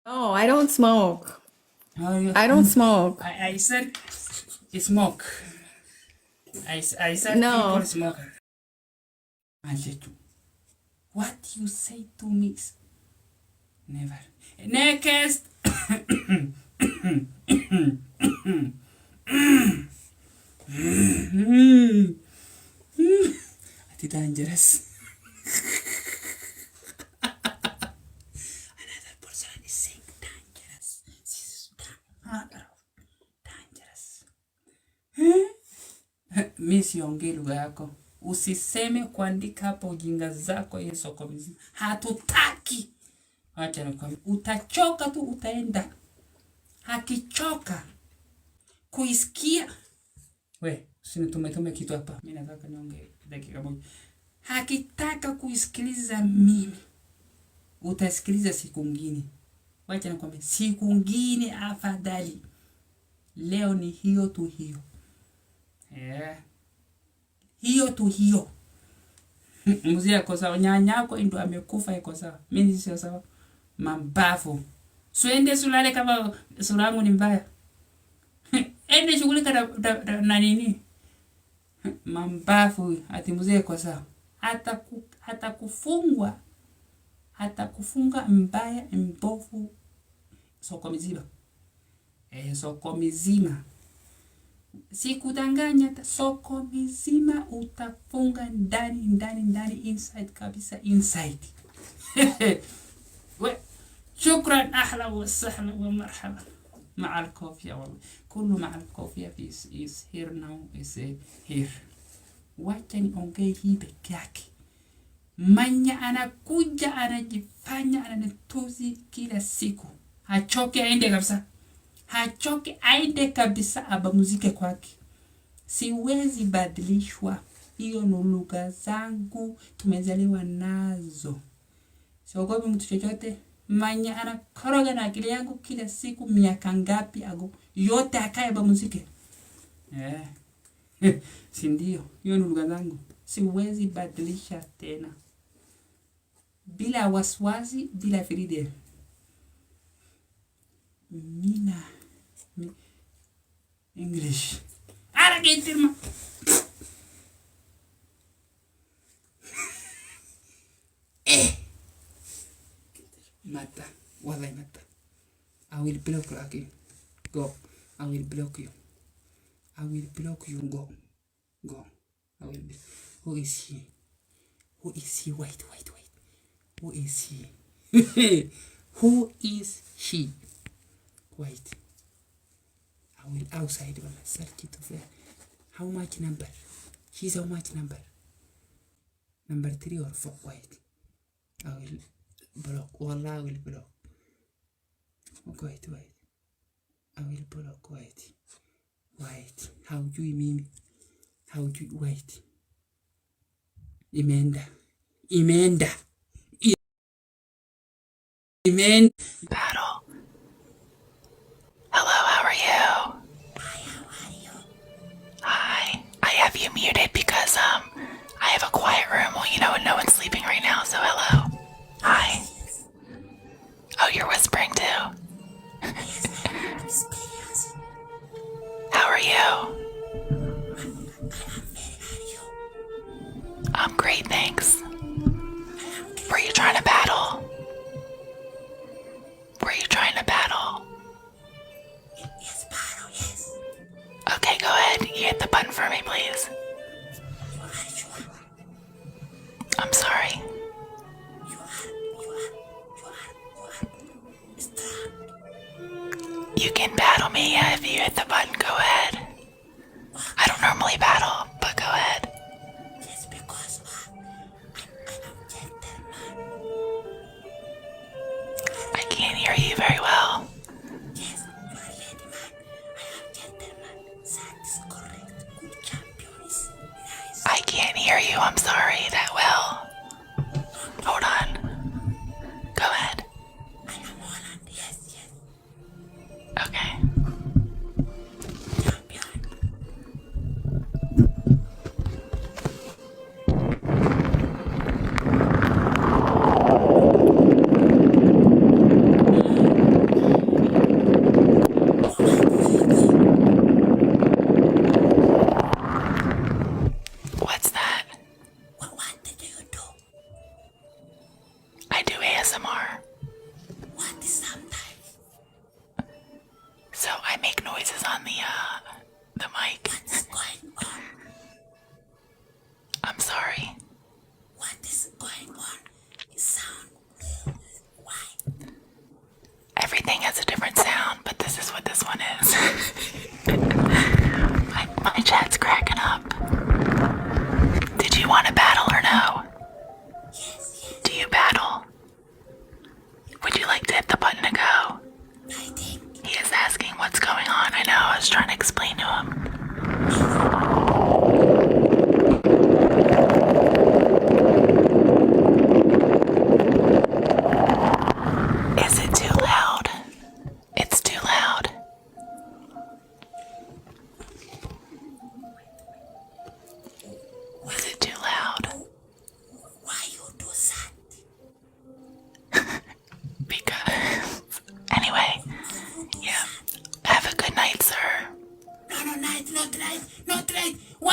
Oh, I don't smoke. Oh, I don't smoke. I said smoke. I said No. people smoke. What you say to me is never. Next. It's dangerous. Another person is saying dangerous. This is dangerous. Mi siongei lugha yako. Usiseme kuandika hapo ujinga zako hiyo soko mzima. Hatutaki. Acha nikwambie, utachoka tu utaenda. Hakichoka kuisikia. We, usinitume kitu hapa. Mimi nataka niongee dakika moja. Hakitaka kuisikiliza mimi. Utasikiliza siku nyingine. Wacha nikwambie, siku nyingine afadhali. Leo ni hiyo tu hiyo. Hiyo tu hiyo. Mzee yako sawa, nyanyako ndio amekufa yako sawa. Mimi sio sawa. Mambafu. Suende sulale kama sura yangu ni mbaya. Ende shughulika na nini? Mambafu ati mzee yako sawa. Hata kufunga mbaya mbovu soko mzima. Soko mzima. Sikudanganya, soko mzima utafunga ndani inside kabisa inside. شكرا اهلا وسهلا ومرحبا مع الكوفية والله كله مع الكوفية is here now is here. Wacha niongee hii peke yake. Manya anakuja anajifanya ananitusi kila siku. Hachoke aende kabisa. Hachoke aende kabisa abamuzike kwake. Siwezi badilishwa. Hiyo ni lugha zangu tumezaliwa nazo. Siogopi mtu chochote. Manya anakoroga na akili yangu kila siku miaka ngapi ago. Yote akae abamuzike. Si ndio? Hiyo ni lugha zangu. Siwezi badilisha tena. Bila waswazi, bila freedom. Mina English. Ara getirma. Mata. Wallahi mata. I will block you. Go. I will block you. I will block you. Go. Go. I will block. Who is he? Who is he? Wait. Who is he? Who is she? Wait. I will outside when I search it over. How much number? She's how much number? Number 3 or 4. Wait. I will block. Wallah, I will block. Wait. I will block. Wait. How do you mean? How do you wait? Emenda. Battle. Hello, how are you? Hi, how are you? Hi. I have you muted because I have a quiet room. Well, no one's sleeping right now, so hello. Hi. Oh, you're whispering too. How are you? I'm great, thanks. Were you trying to battle? Yes, battle, yes. Okay, go ahead. You hit the button for me, please. I'm sorry. You are strong. You can battle me, yeah, if you hit the button, go ahead. I don't normally battle, but go ahead. Yes, because I'm gentleman. I can't hear you very well. Yes, you are lady man. I am gentleman. That is correct. Good champion is nice. I can't hear you, I'm sorry, that well. Hold on. Go ahead. I am Holland. Yes. Okay. Champion.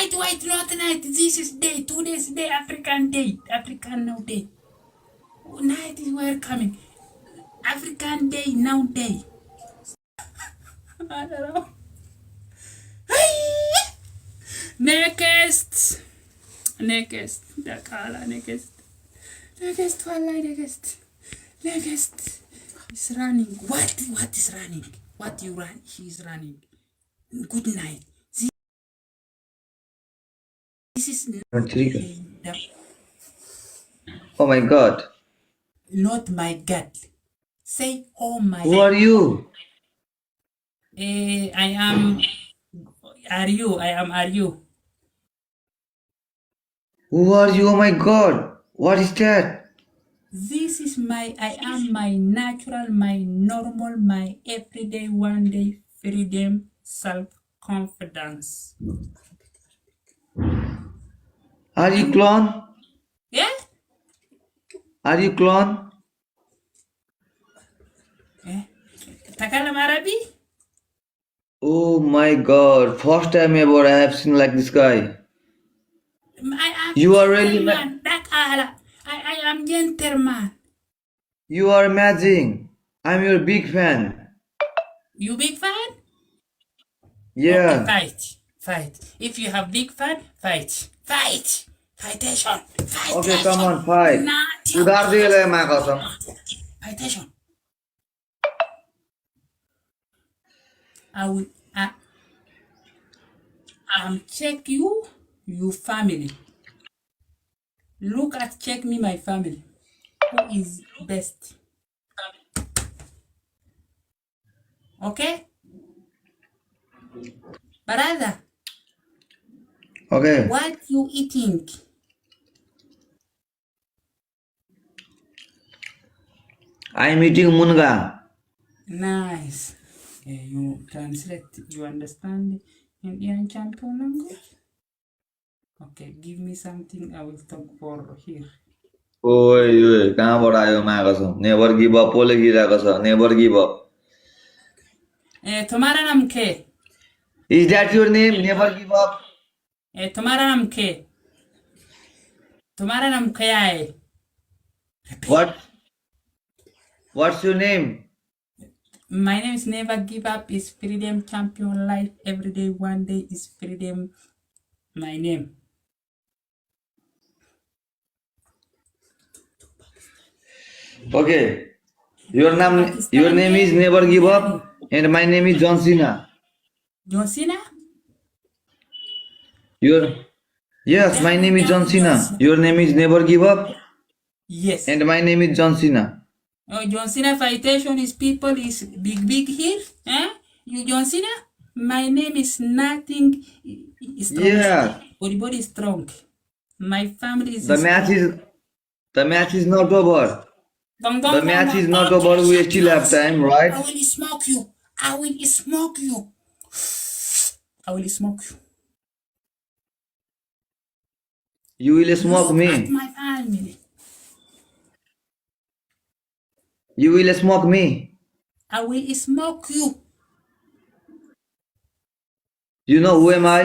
Wait, not night. This is day. Today's day, African day. African now day. Night is where coming. African day, now day. I don't know. Next. Dakala, next. It's running. What is running? What you run? She's running. Good night. This is Oh my God. not my God. Say, oh my. Who are you? I am. Are you? I am. Are you? Who are you? Oh my God. What is that? This is my. I am my natural, my normal, my everyday, one day freedom, self-confidence. Are you clone? Yeah. Are you clone? Takalam Arabi? Oh my God. First time ever I have seen like this guy. I am. You are really gentleman. I am gentleman. You are amazing. I'm your big fan. You big fan? Yeah. Okay, fight. If you have big fan, fight. Fightation. Okay, come on, fight. Udar diye ma kasam. Fightation. I will check you family. Look at check me my family. Who is best? Okay? Brother, Okay. what you eating? I'm eating munga. Nice. You translate, you understand Indian champion language? Okay, give me something I will talk for here. ओए कहाँबाट आयो मा कसम never give up पोले गिराको छ never give up तुम्हारा नाम क्या? Is that your name never give up तुम्हारा नाम क्या? तुम्हारा नाम क्या है? What's your name? My name is Never Give Up, is freedom champion life every day, one day is freedom. My name. Okay. Your name is Never Give Up and my name is John Cena. John Cena? Yes, my name is John Cena. Your name is Never Give Up Yes. and my name is John Cena. Oh, John Cena fightation is people is big here. You John Cena? My name is nothing. Strong. Yeah. Body is strong. My family is The match is not over. The match is not over. We still have time, right? I will smoke you. I will smoke you. You will smoke Look me. at my family. You will smoke me. I will smoke you. You know who am I?